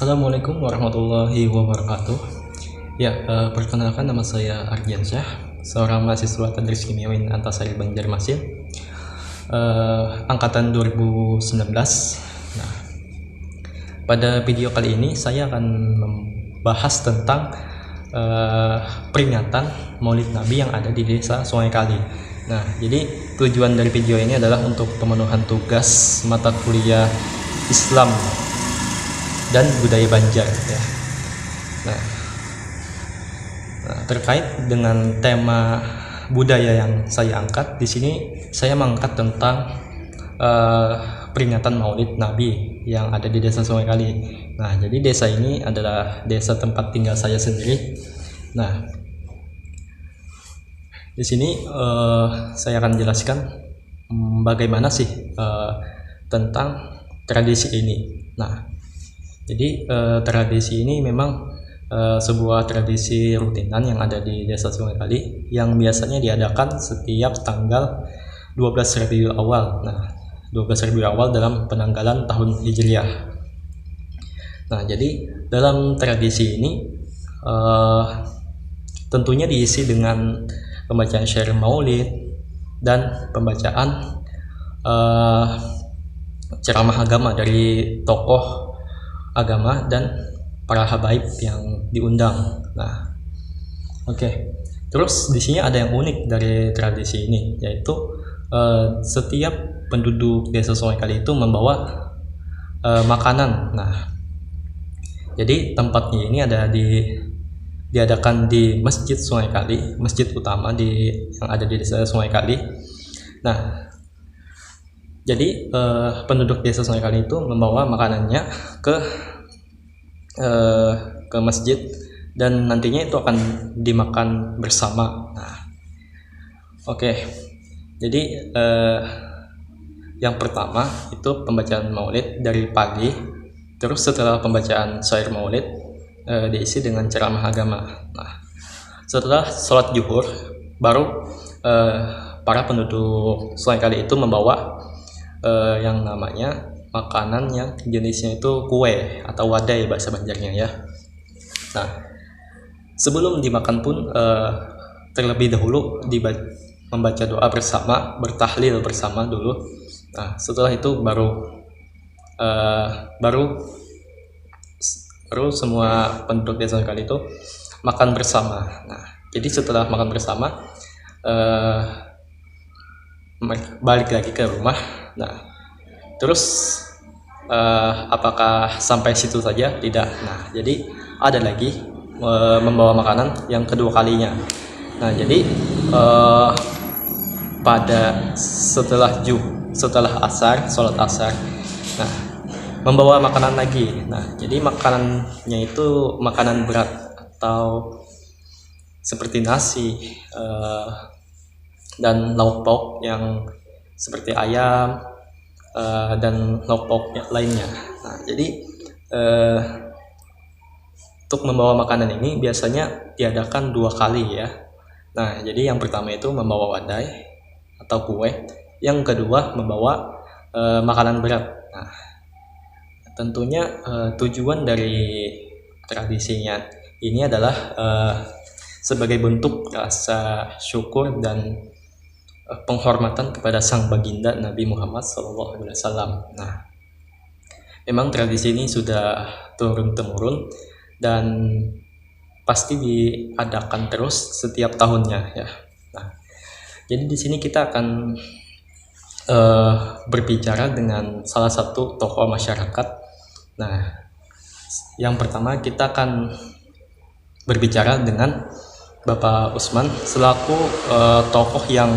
Assalamualaikum warahmatullahi wabarakatuh. Ya, perkenalkan nama saya Ardiansyah, seorang mahasiswa Tadris Kimia UIN Antasari Banjarmasin, angkatan 2019. Nah, pada video kali ini saya akan membahas tentang peringatan Maulid Nabi yang ada di Desa Sungai Kali. Nah, jadi tujuan dari video ini adalah untuk pemenuhan tugas mata kuliah Islam dan budaya Banjar ya. Nah, terkait dengan tema budaya yang saya angkat di sini, saya mengangkat tentang peringatan Maulid Nabi yang ada di Desa Sungai Kali. Nah, jadi desa ini adalah desa tempat tinggal saya sendiri. Nah, di sini saya akan jelaskan bagaimana sih tentang tradisi ini. Nah, jadi tradisi ini memang sebuah tradisi rutinan yang ada di Desa Sungai Kali yang biasanya diadakan setiap tanggal 12 Rabiul Awal. Nah, 12 Rabiul Awal dalam penanggalan tahun Hijriah. Nah, jadi dalam tradisi ini tentunya diisi dengan pembacaan syair Maulid dan pembacaan ceramah agama dari tokoh agama dan para habaib yang diundang. Nah, oke. Terus di sini ada yang unik dari tradisi ini, yaitu setiap penduduk Desa Sungai Kali itu membawa makanan. Nah, jadi tempatnya ini diadakan di Masjid Sungai Kali, masjid utama yang ada di Desa Sungai Kali. Nah, jadi penduduk Desa Sungai Kali itu membawa makanannya ke masjid dan nantinya itu akan dimakan bersama. Nah, oke. Jadi yang pertama itu pembacaan Maulid dari pagi. Terus setelah pembacaan syair Maulid diisi dengan ceramah agama. Nah, setelah sholat zuhur baru para penduduk Sungai Kali itu membawa yang namanya makanan yang jenisnya itu kue atau wadai bahasa Banjarnya ya. Nah, sebelum dimakan pun terlebih dahulu membaca doa bersama, bertahlil bersama dulu. Nah, setelah itu baru semua penduduk Desa Kali itu makan bersama. Nah, jadi setelah makan bersama balik lagi ke rumah. Nah, terus apakah sampai situ saja? Tidak. Nah, jadi ada lagi membawa makanan yang kedua kalinya. Nah, jadi pada setelah asar, sholat asar, nah membawa makanan lagi. Nah, jadi makanannya itu makanan berat atau seperti nasi dan lauk pauk yang seperti ayam dan lauk pauk lainnya. Nah, jadi untuk membawa makanan ini biasanya diadakan 2 kali ya. Nah, jadi yang pertama itu membawa wadai atau kue, yang kedua membawa makanan berat. Nah, tentunya tujuan dari tradisinya ini adalah sebagai bentuk rasa syukur dan penghormatan kepada sang baginda Nabi Muhammad SAW. Nah, memang tradisi ini sudah turun-temurun dan pasti diadakan terus setiap tahunnya ya. Nah, jadi di sini kita akan berbicara dengan salah satu tokoh masyarakat. Nah, yang pertama kita akan berbicara dengan Bapak Usman selaku tokoh yang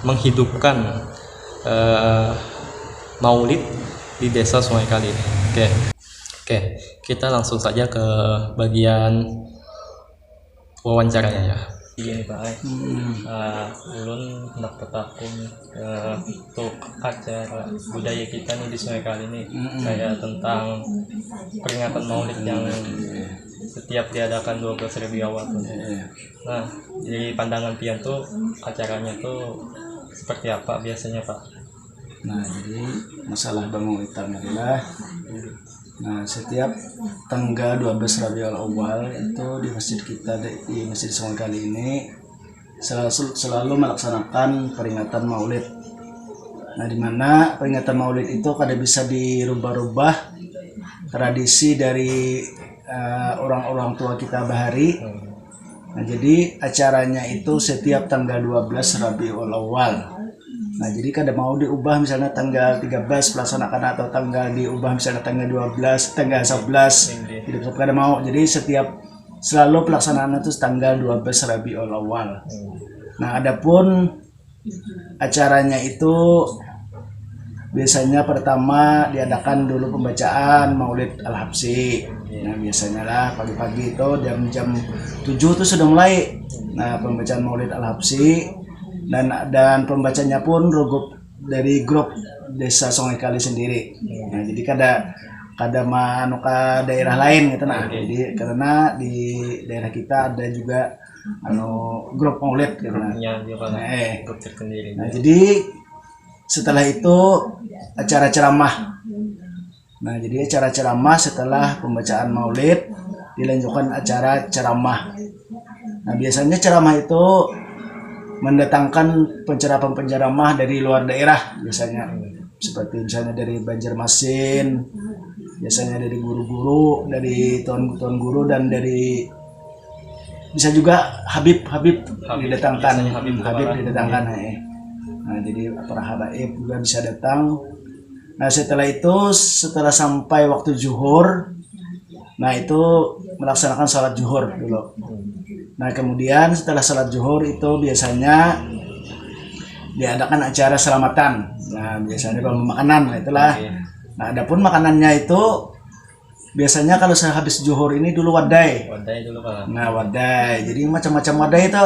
menghidupkan Maulid di Desa Sungai Kali. Oke, kita langsung saja ke bagian wawancaranya ya. Gini Pak, ulun pendapat aku untuk acara budaya kita nih di Sungai Kali ini kayak tentang peringatan Maulid yang setiap diadakan 12 Rabiul Awal tuh. Nah, dari pandangan pian tuh acaranya tuh seperti apa biasanya Pak? Nah, jadi masalah bangun hitam adalah Nah, setiap tanggal 12 Rabiul Awal itu di masjid kita, di Masjid Sungai Kali ini selalu melaksanakan peringatan Maulid. Nah, di mana peringatan Maulid itu kada bisa dirubah-rubah tradisi dari orang-orang tua kita bahari. Nah, jadi acaranya itu setiap tanggal 12 Rabiul Awal. Nah, jadi kada mau diubah misalnya tanggal 13 pelaksanakan atau tanggal diubah misalnya tanggal 12, tanggal 11. Tidak kada mau. Jadi selalu pelaksanaan itu tanggal 12 Rabiul Awal. Nah, adapun acaranya itu biasanya pertama diadakan dulu pembacaan Maulid Al-Habsyi. Nah, biasanya lah pagi-pagi itu jam 7 itu sudah mulai. Nah, pembacaan Maulid Al-Habsyi dan pembacanya pun dari grup desa Sungai Kali sendiri. Nah, jadi kada manu ke daerah lain gitu nah. Jadi karena di daerah kita ada juga grup Maulid gitu nah. Grup tersendiri. Nah, jadi setelah itu acara ceramah. Nah, jadi acara ceramah setelah pembacaan Maulid dilanjutkan acara ceramah. Nah, biasanya ceramah itu mendatangkan penceramah dari luar daerah biasanya, seperti misalnya dari Banjarmasin, biasanya dari guru-guru, dari tuan guru, dan dari bisa juga Habib didatangkan. Habib didatangkan. Nah, jadi para habaib juga bisa datang. Nah, setelah sampai waktu zuhur, nah itu melaksanakan sholat zuhur dulu. Nah, kemudian setelah sholat zuhur itu biasanya diadakan acara selamatan. Nah, biasanya makanan, nah itulah. Nah, adapun makanannya itu biasanya kalau saya habis zuhur ini dulu wadai. Dulu Pak. Nah, wadai. Jadi macam-macam wadai itu.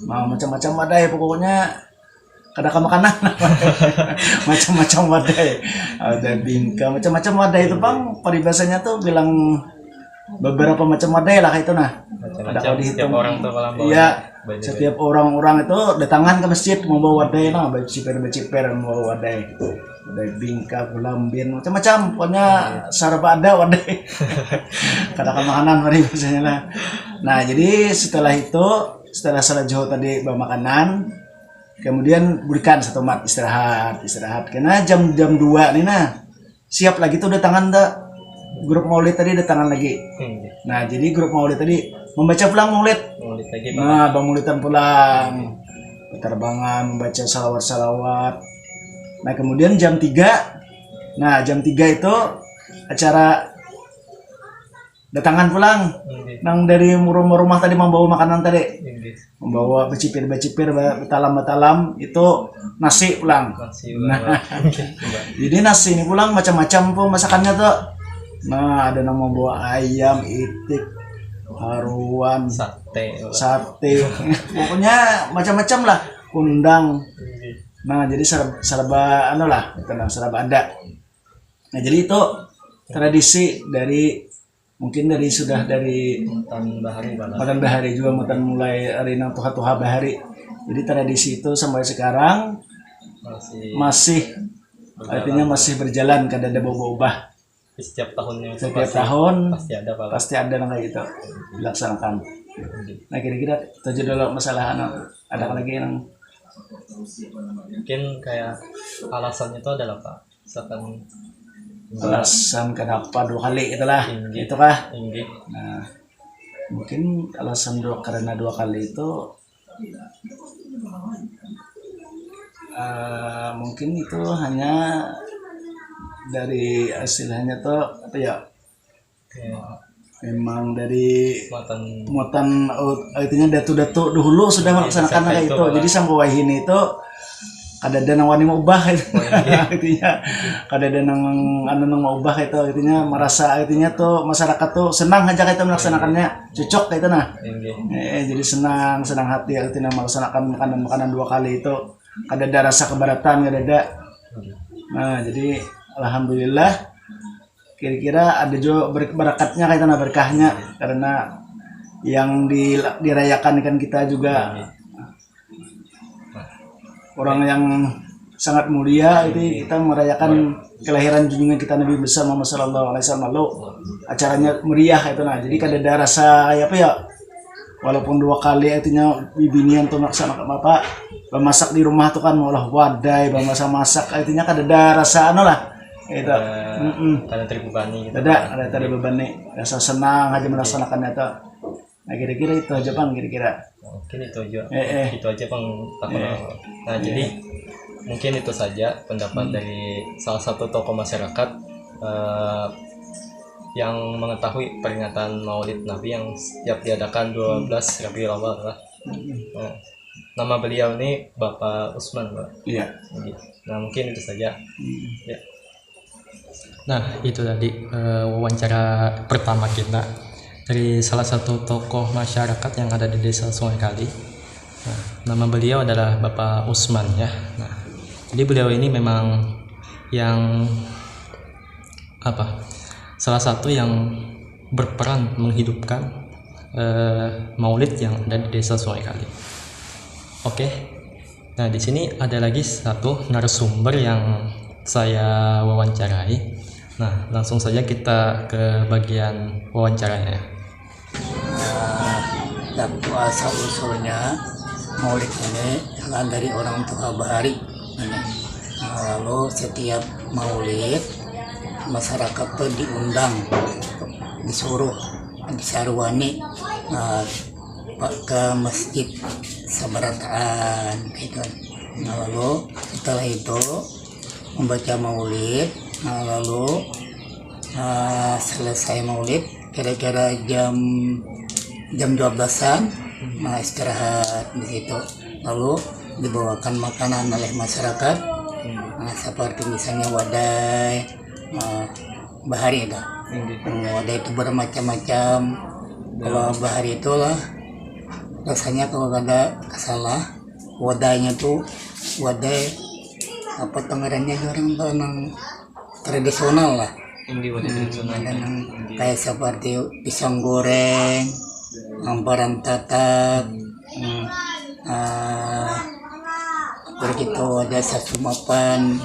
Mau macam-macam wadai, pokoknya kada makanan. Macam-macam wadai. Ada bingka, macam-macam wadai itu Bang. Peribahasanya tuh bilang beberapa macam wadai lah itu nah. Macam-macam setiap orang tuh kalau bawa. Iya, setiap orang-orang itu datangan ke masjid membawa wadai lah, berciper membawa wadai. Wadai bingka, gulambin, macam-macam. Pokoknya sarba ada wadai. Katakan makanan biasanya lah. Nah, jadi setelah salat zuhur tadi bawa makanan, kemudian berikan satu mat istirahat. Karena jam 2 nih nah. Siap lagi tuh datangan grup Maulid tadi datangan lagi. Nah, jadi grup Maulid tadi membaca pulang Maulid. Lagi, Nah, Maulidan pulang. Penerbangan membaca salawat. Nah, kemudian jam 3. Nah, jam 3 itu acara datangan pulang. Nang dari rumah tadi membawa makanan tadi. Membawa becipir, betalam itu nasi pulang. Nah, jadi nasi ini pulang macam-macam pun masakannya tuh. Nah, ada yang membawa ayam, itik, haruan, sate. Pokoknya macam-macam lah, kundang. Nah, jadi serba serba ada. Nah, jadi itu tradisi mungkin dari Mutan Bahari juga, Mutan mulai hari Tuha Bahari. Jadi tradisi itu sampai sekarang masih artinya masih berjalan, kada ada berubah. Setiap tahun pasti ada kayak gitu dilaksanakan. Nah, kira-kira tujuh dulu masalah ada lagi yang mungkin kayak alasannya itu adalah Pak, misalkan alasan kenapa 2 kali itulah itu kah. Nah, mungkin alasan karena 2 kali itu mungkin itu hanya dari hasilnya tuh apa ya, memang dari muatan artinya datu dulu sudah melaksanakan kayak itu. Jadi sampai wahini itu kada ada nang wani mau ubah itu. Artinya kada ada nang mau ubah itu, artinya merasa artinya tuh masyarakat tuh senang aja kita melaksanakannya, cocok kayak itu nah. Jadi senang hati artinya melaksanakan makanan 2 kali itu. Kada ada rasa keberatan, kada ada. Nah, jadi alhamdulillah, kira-kira ada juga berakatnya kayak tanah berkahnya, karena yang dirayakan kan kita juga orang yang sangat mulia. Itu kita merayakan kelahiran junjungan kita Nabi besar Muhammad sallallahu alaihi wasallam. Lalu acaranya meriah itu. Nah, jadi kada ada rasa apa ya, walaupun 2 kali itunya bibinian tuh sama bapak masak di rumah tuh kan malah wadai masak itunya kada ada rasa anu lah itu. Karena terbebani gitu. Ada beban nih, rasa senang aja melaksanakan itu. Nah, kira-kira itu aja Bang, kira-kira. Mungkin itu aja. Itu aja Bang. Nah, jadi mungkin itu saja pendapat dari salah satu tokoh masyarakat yang mengetahui peringatan Maulid Nabi yang setiap diadakan 12 Rabiul Awal lah. Nama beliau ini Bapak Usman, Pak. Iya. Nah, mungkin itu saja. Ya. Nah, itu tadi wawancara pertama kita dari salah satu tokoh masyarakat yang ada di Desa Sungai Kali. Nah, nama beliau adalah Bapak Usman ya. Nah, jadi beliau ini memang yang salah satu yang berperan menghidupkan Maulid yang ada di Desa Sungai Kali. Oke. Nah, di sini ada lagi satu narasumber yang saya wawancarai. Nah, langsung saja kita ke bagian wawancaranya. Dan asal usulnya Maulid ini adalah dari orang tua Bahari. Lalu setiap Maulid masyarakat tuh diundang, disuruh disarwani ke masjid sabarataan gitu. Nah, lalu setelah itu membaca Maulid. Nah, lalu selesai Maulid kira-kira jam 12-an, nah istirahat di situ. Lalu dibawakan makanan oleh masyarakat, seperti misalnya wadai, bahari itu. Wadai itu bermacam-macam. Kalau bahari itulah rasanya kalau ada salah, wadainya tuh wadai apa tengarannya orang tradisional lah. Kayak seperti pisang goreng, hamparan tatak, begitu ada sasumapan,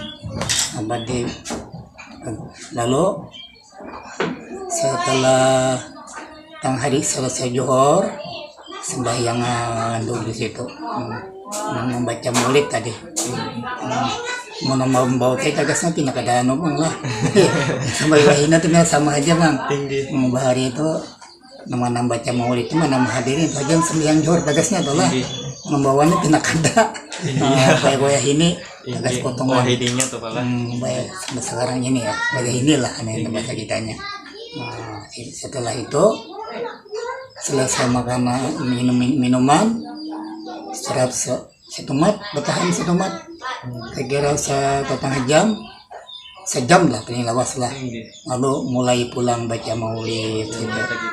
lalu setelah tang hari selesai johor sembahyangan dulu di situ, membaca Maulid tadi. Mau membawa kayak kagasnya pindah ke danau Bang lah. Sampai lahirnya tuh sama aja Bang. Bahari itu nama baca Maulid itu nama hadirin itu aja sembilan johor kagasnya tuh lah. Membawanya pindah kada. Kayak goyah ini kagas potongan. Wahidinya tuh Pak. Baik sampai sekarang ini ya. Goyah inilah aneh bahasa kitanya. Nah, setelah itu selesai makanan minuman istirahat setumat bertahan setumat kira-kira sejam lah paling lawas lah. Lalu mulai pulang baca Maulid gitu.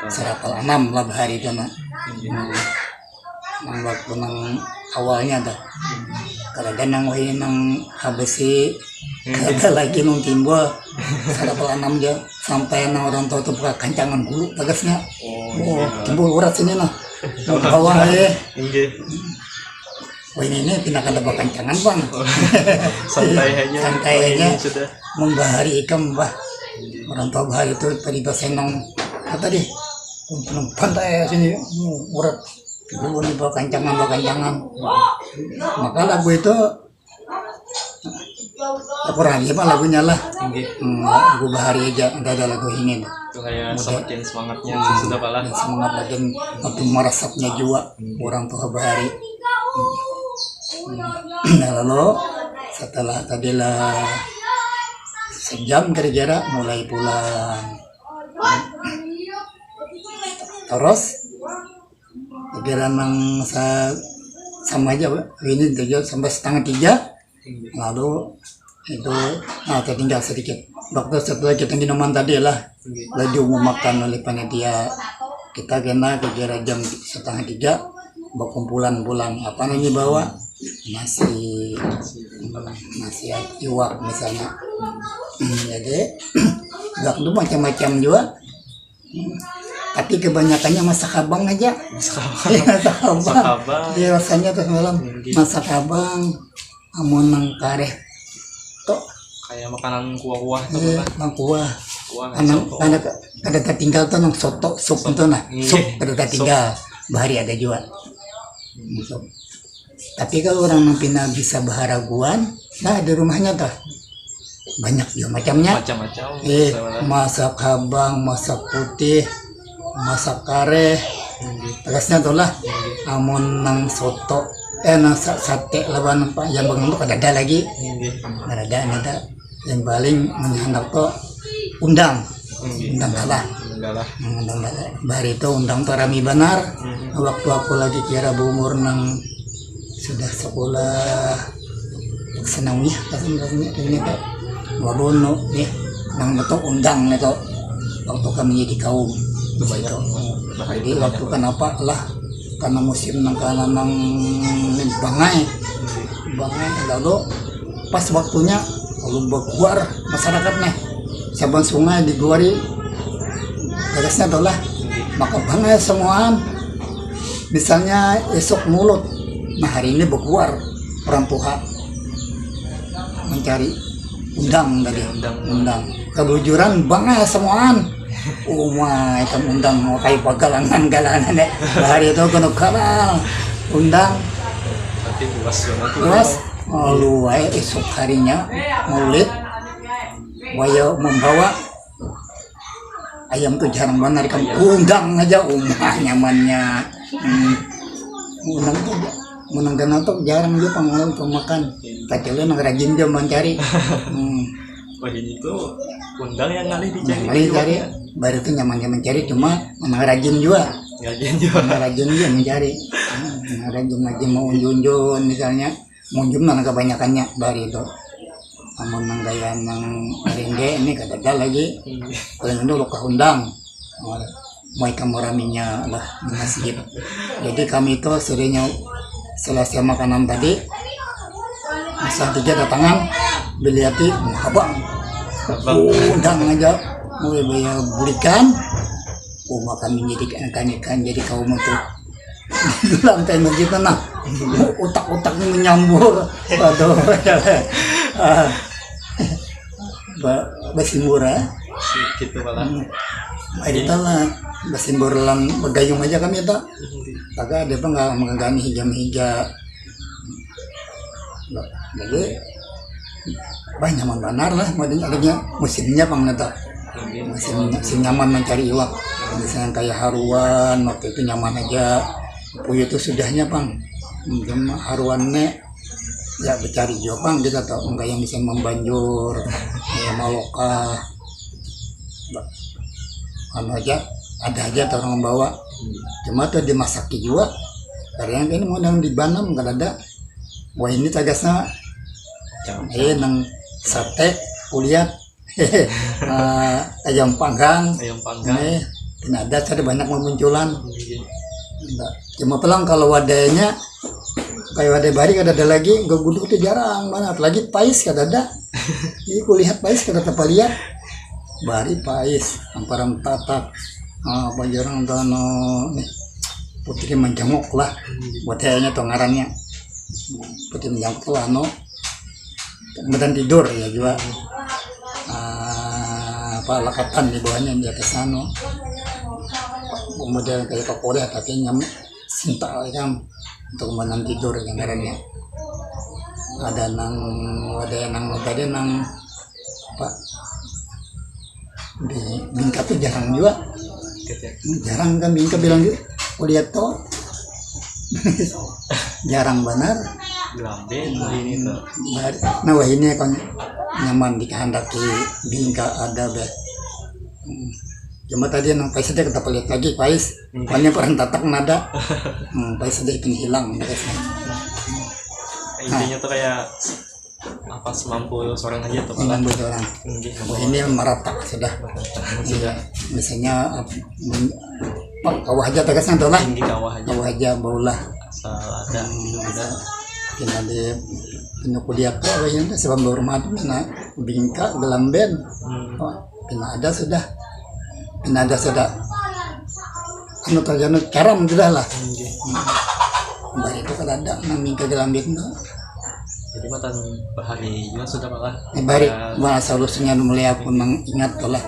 Serapal 6 lah hari itu nak. Waktu nang awalnya dah. Kalau ada nang habisi ada lagi nung timbul serapal 6 aja sampai nang orang tua tuh buka kancangan dulu bagasnya. Timbul urat sini nah. Bawah ya. Wah ini pindah ke lebak kancangan Bang. Santai aja membahari ikan bah. Orang tua bahari itu tadi senong apa tadi pantai sini urat dulu di bawah kancangan maka lagu itu kurang lagi Pak lagunya lah. Lagu bahari aja ada lagu ini itu kayak semakin semangatnya sudah Pak lah. Semangat lagi waktu merasapnya juga orang tua bahari. Nah, lalu setelah tadilah sejam kira-kira mulai pulang. Terus kira nang sama aja ini 7 sampai setengah 3. Lalu itu tertinggal sedikit. Waktu setelah kita minuman tadi lah lagi diumumkan oleh panitia kita kena kira jam setengah 3 berkumpulan pulang apa nih bawa nasi iwak misalnya. Jadi waktu macam-macam juga tapi kebanyakannya masak abang aja. Masak abang. Dia rasanya tuh malam masak abang amun nang kareh soto kayak makanan kuah-kuah itu kan. bang kuah Kuah anak soto. anak kada tertinggal tuh nang soto sup itu nah sup kada tertinggal bahari ada juga. Sup. Tapi kalau orang yang pina bisa baharaguan nah di rumahnya tuh banyak juga macamnya. Macam-macam. Masak habang, masak putih, masak kare. Tegasnya tuh lah. Amun nang soto, nang sate lawan apa yang bangun tuh ada lagi. Ada. Yang paling menghendak tuh undang kalah. Undang kalah. Bahari itu undang tuh rami benar. Waktu aku lagi kira berumur nang sudah sekolah senangnya, rasanya ini tuh. Wabono nih nang beto undang itu waktu kami jadi kaum itu banyak. Jadi waktu kenapa lah karena musim nang bangai lalu pas waktunya lalu berkuar masyarakatnya saban sungai diguari gagasnya adalah maka bangai semuaan misalnya esok mulut nah hari ini berkuar orang tua mencari undang kebujuran banget semuaan ikan undang mau kayak pagalangan hari itu kena kalah undang Nanti puas lalu esok harinya maulid waya membawa ayam tuh jarang banget kan undang aja nyamannya undang tuh menang tuh jarang dia panggilan pemakan kecuali nang rajin dia mencari. Wah ini tuh undang yang ngalih dicari. Ngalih cari, baru itu nyamannya mencari cuma menang rajin juga. Rajin juga mencari. Rajin mau unjun misalnya, unjun mana kebanyakannya baru itu. Namun nang gaya nang rengge ini kata lagi, paling dulu ke undang. Mau kamu raminya lah di masjid. Jadi kami itu seringnya selesai makanan tadi masa tiga datangan beliati abang undang aja mulai bayar belikan makan menjadi ikan jadi kaum untuk lantai masjid tenang otak-otak menyambur aduh basimbura gitu malah. Kita lah basimbur lang bergayung aja kami tak taga ada apa nggak menggani hija jadi banyak benar lah adanya musimnya pang neta musim nyaman mencari iwak misalnya kayak haruan waktu itu nyaman aja puyu itu sudahnya pang haruannya ya bercari juga pang kita tahu enggak yang bisa membanjur ya maloka aja ada aja orang membawa cuma tuh dimasaki juga karena ini mau yang dibanam nggak ada wah ini tagasnya nang sate kuliah ayam panggang tidak ada ada banyak memunculan cuma pelang kalau wadahnya kayak wadah bari kada ada lagi nggak guduk itu jarang banget lagi pais kada ada ini kulihat pais kada tepat lihat bari pais amparan tatak apa jarang tano nih putri menjenguk lah buat kayaknya tuh ngarannya putri menjenguk lah no kemudian tidur ya juga apa lakatan di bawahnya di atas sana kemudian kayak kokoda tapi nyam sinta yang untuk kemudian tidur yang ngarannya ada nang pak di bingka tuh jarang juga jarang kan bingka bilang gitu lihat tuh jarang benar ini tuh nah wah ini kan nyaman dikehendaki bingka ada be cuma tadi nang pais saja kita lihat lagi pais banyak peran tatak nada pais saja itu hilang intinya tuh kayak apa semampu seorang aja tuh kalau mampu orang ini merata sudah misalnya kawah aja tegasnya tuh lah kawah aja baulah asal ada kena di kuliah tuh apa yang sebab berumah tuh kena bingka gelamben kena ada sudah anu terjadi karam sudah lah baik itu kan ada nang bingka gelamben tuh Jadi matan bahari juga sudah malah. Bari bahasa solusinya mulai pun mengingat lah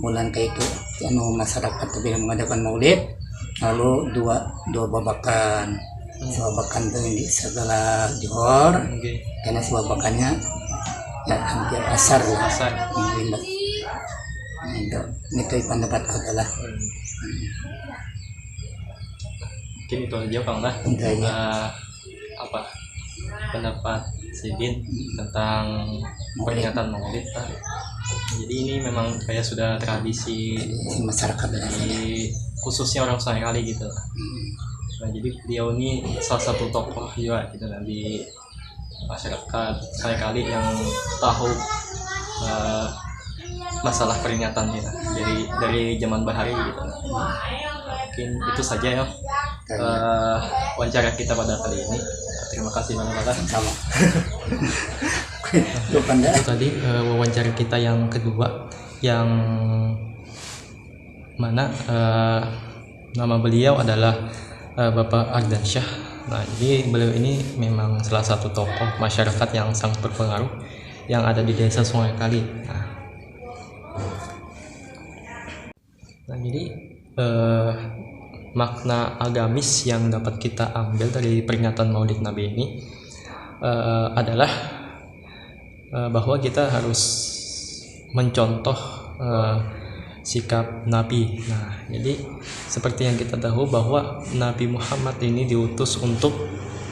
bulan kayak itu masyarakat bila mengadakan maulid, lalu dua babakan. Sebabakan itu segala johor, karena sebabakannya ya hampir asar lah. Asar. Itu pendapatku adalah. Mungkin itu aja Kang lah. Itu aja. Apa pendapat Sidin tentang peringatan Maulid Pak? Jadi ini memang kayak sudah tradisi Masyarakat di khususnya orang Sungai Kali gitu. Nah, jadi beliau ini salah satu tokoh juga gitu nah, di masyarakat Sungai Kali yang tahu masalah peringatannya dari zaman bahari gitu. Mungkin itu saja ya wawancara kita pada kali ini. Terima kasih banyak. sama. Itu tadi wawancara kita yang kedua yang mana nama beliau adalah Bapak Ardansyah. Nah, jadi beliau ini memang salah satu tokoh masyarakat yang sangat berpengaruh yang ada di desa Sungai Kali. Nah, jadi makna agamis yang dapat kita ambil dari peringatan Maulid Nabi ini adalah bahwa kita harus mencontoh sikap Nabi. Nah, jadi seperti yang kita tahu bahwa Nabi Muhammad ini diutus untuk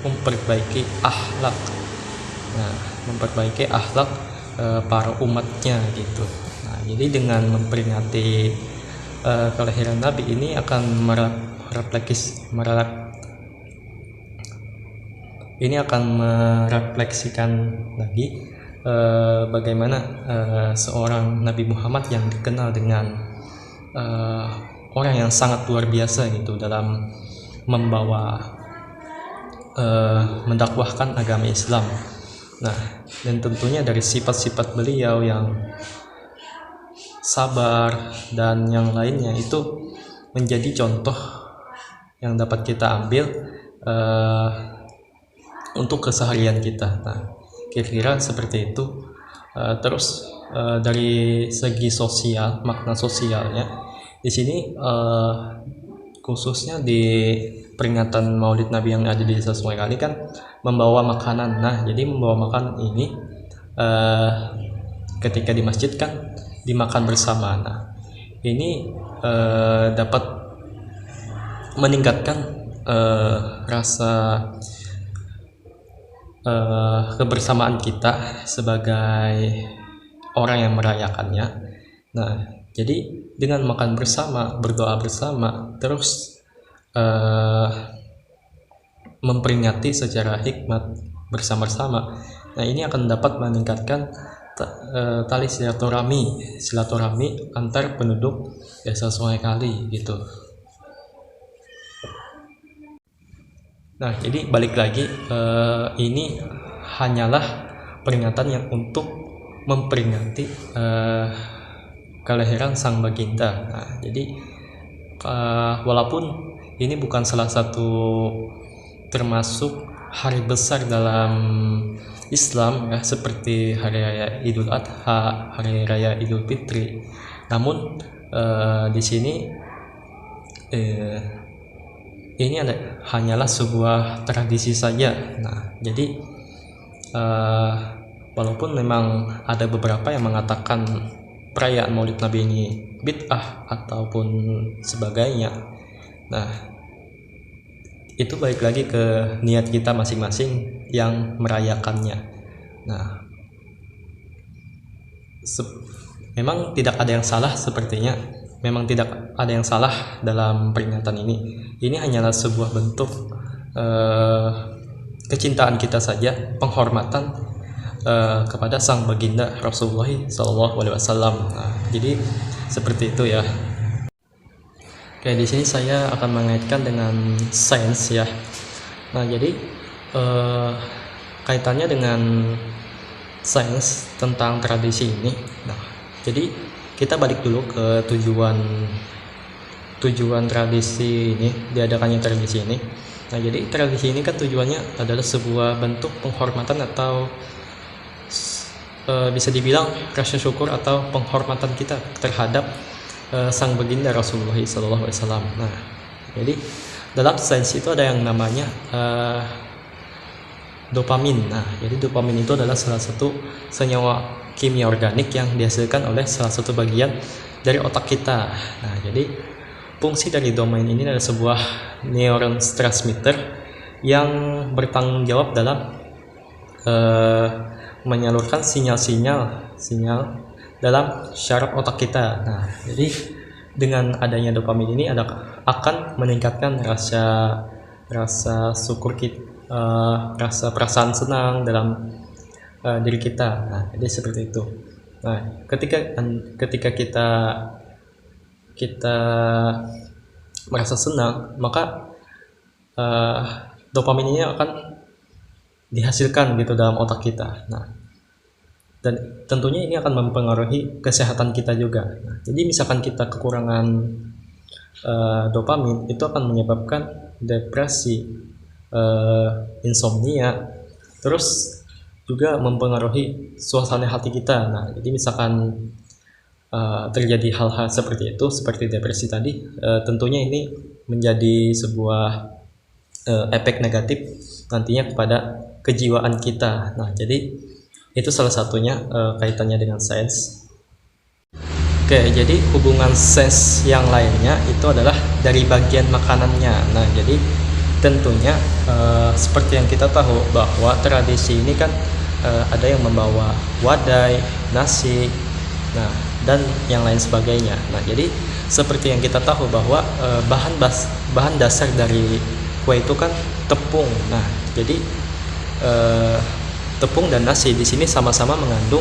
memperbaiki akhlak. Nah, memperbaiki akhlak para umatnya gitu. Nah, jadi dengan memperingati kelahiran Nabi ini akan merefleksikan lagi bagaimana seorang Nabi Muhammad yang dikenal dengan orang yang sangat luar biasa gitu dalam membawa mendakwahkan agama Islam. Nah, dan tentunya dari sifat-sifat beliau yang sabar dan yang lainnya itu menjadi contoh yang dapat kita ambil untuk keseharian kita. Nah, kira-kira seperti itu. Terus dari segi sosial, makna sosialnya di sini khususnya di peringatan Maulid Nabi yang ada di desa Sungai Kali kan membawa makanan. Nah, jadi membawa makanan ini ketika di masjid kan dimakan bersama. Nah, ini dapat meningkatkan rasa kebersamaan kita sebagai orang yang merayakannya. Nah, jadi dengan makan bersama, berdoa bersama, terus memperingati secara hikmat bersama-sama. Nah, ini akan dapat meningkatkan tali silaturahmi antar penduduk desa Sungai Kali gitu. Nah, jadi balik lagi, ini hanyalah peringatan yang untuk memperingati kelahiran Sang Baginda. Nah, jadi walaupun ini bukan salah satu termasuk hari besar dalam Islam ya, seperti hari raya Idul Adha, hari raya Idul Fitri, namun di sini ini hanyalah sebuah tradisi saja. Nah, jadi walaupun memang ada beberapa yang mengatakan perayaan Maulid Nabi ini bid'ah ataupun sebagainya. Nah, itu balik lagi ke niat kita masing-masing yang merayakannya. Nah, memang tidak ada yang salah sepertinya. Memang tidak ada yang salah dalam peringatan ini. Ini hanyalah sebuah bentuk kecintaan kita saja, penghormatan kepada Sang Baginda Rasulullah SAW. Nah, jadi seperti itu ya. Oke, di sini saya akan mengaitkan dengan sains ya. Nah, jadi kaitannya dengan sains tentang tradisi ini. Nah, jadi kita balik dulu ke tujuan tradisi ini, diadakannya tradisi ini. Nah, jadi tradisi ini kan tujuannya adalah sebuah bentuk penghormatan atau bisa dibilang rasa syukur atau penghormatan kita terhadap sang baginda Rasulullah SAW. Nah, jadi dalam sains itu ada yang namanya dopamin. Nah, jadi dopamin itu adalah salah satu senyawa kimia organik yang dihasilkan oleh salah satu bagian dari otak kita. Nah, jadi fungsi dari dopamin ini adalah sebuah neurotransmitter yang bertanggung jawab dalam menyalurkan sinyal dalam syaraf otak kita. Nah, jadi dengan adanya dopamin ini akan meningkatkan rasa syukur kita, rasa perasaan senang dalam diri kita. Nah, jadi seperti itu. Nah, ketika kita merasa senang, maka dopamin ini akan dihasilkan gitu dalam otak kita. Nah, dan tentunya ini akan mempengaruhi kesehatan kita juga. Nah, jadi misalkan kita kekurangan dopamin, itu akan menyebabkan depresi, insomnia, terus juga mempengaruhi suasana hati kita. Nah, jadi misalkan terjadi hal-hal seperti itu, seperti depresi tadi, tentunya ini menjadi sebuah efek negatif nantinya kepada kejiwaan kita. Nah, jadi itu salah satunya kaitannya dengan sains. Oke, jadi hubungan sains yang lainnya itu adalah dari bagian makanannya. Nah, jadi tentunya seperti yang kita tahu bahwa tradisi ini kan ada yang membawa wadai, nasi, nah, dan yang lain sebagainya. Nah, jadi seperti yang kita tahu bahwa bahan dasar dari kue itu kan tepung. Nah, jadi tepung dan nasi di sini sama-sama mengandung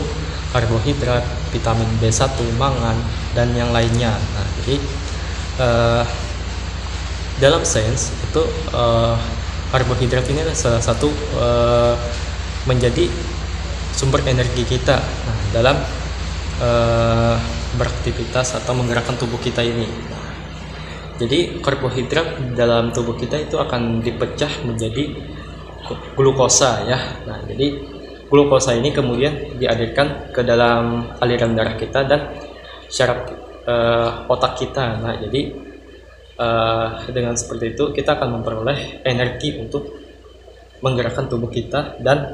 karbohidrat, vitamin B1, mangan, dan yang lainnya. Nah, jadi dalam sains itu karbohidrat ini adalah salah satu menjadi sumber energi kita dalam beraktivitas atau menggerakkan tubuh kita ini. Jadi karbohidrat dalam tubuh kita itu akan dipecah menjadi glukosa ya. Nah, jadi glukosa ini kemudian dialirkan ke dalam aliran darah kita dan syaraf otak kita. Nah, jadi dengan seperti itu kita akan memperoleh energi untuk menggerakkan tubuh kita dan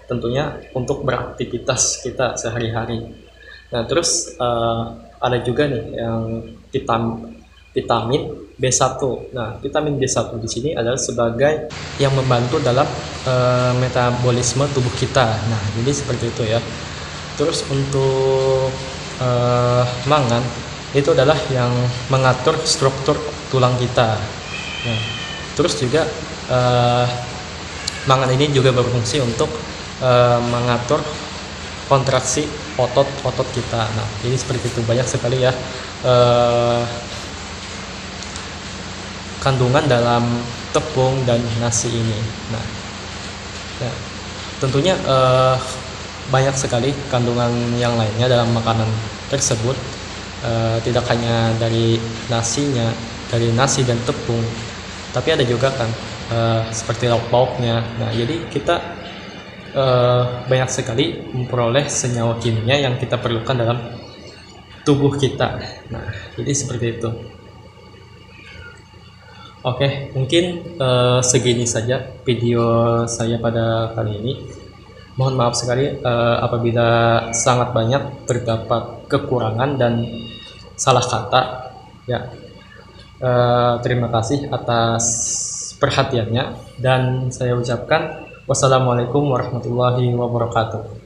tentunya untuk beraktivitas kita sehari-hari. Nah, terus ada juga nih yang vitamin B1. Nah, vitamin B1 di sini adalah sebagai yang membantu dalam metabolisme tubuh kita. Nah, jadi seperti itu ya. Terus untuk mangan itu adalah yang mengatur struktur tulang kita. Nah, terus juga mangan ini juga berfungsi untuk mengatur kontraksi otot kita. Nah, jadi seperti itu, banyak sekali ya kandungan dalam tepung dan nasi ini. Nah, tentunya banyak sekali kandungan yang lainnya dalam makanan tersebut, tidak hanya dari nasinya, dari nasi dan tepung, tapi ada juga kan seperti lauk-lauknya. Nah, jadi kita banyak sekali memperoleh senyawa kimia yang kita perlukan dalam tubuh kita. Nah, jadi seperti itu. Oke, mungkin segini saja video saya pada kali ini. Mohon maaf sekali apabila sangat banyak terdapat kekurangan dan salah kata. Ya, terima kasih atas perhatiannya dan saya ucapkan wassalamualaikum warahmatullahi wabarakatuh.